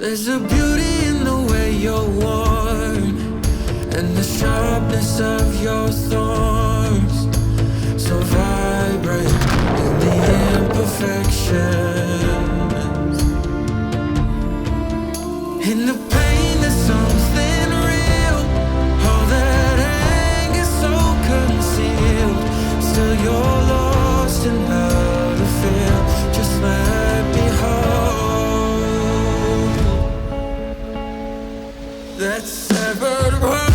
There's a beauty in the way you're worn, and the sharpness of your thorns, so vibrant in the imperfections. In the pain there's something real, all that anger so concealed. Still you're lost in how to feel, just let me hold that severed world.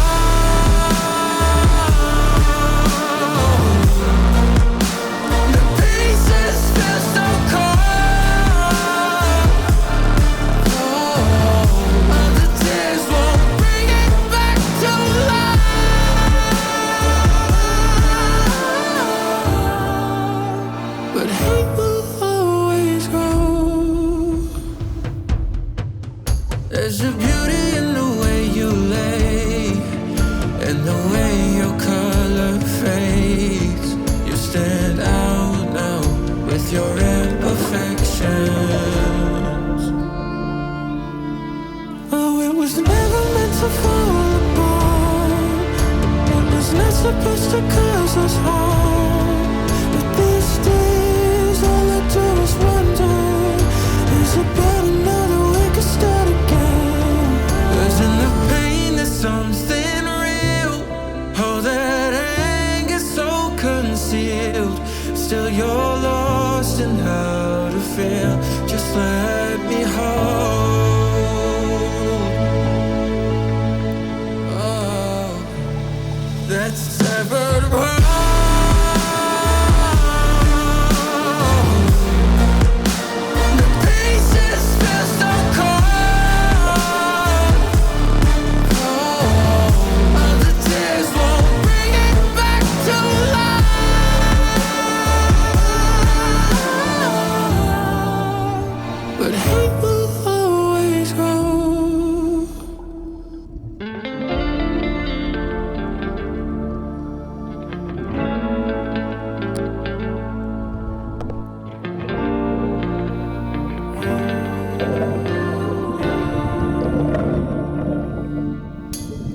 There's a beauty in the way you lay, and the way your color fades. You stand out now with your imperfections. Oh, it was never meant to fall apart. It was not supposed to cause us harm. But these days all I do is wonder, is it better now that we can start again? In the pain there's something real, all that anger so concealed. Still you're lost in how to feel, just let me hold. Oh, that severed world.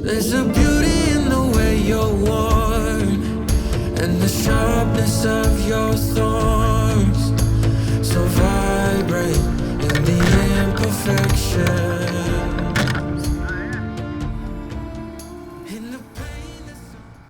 There's a beauty in the way you're worn, and the sharpness of your thorn.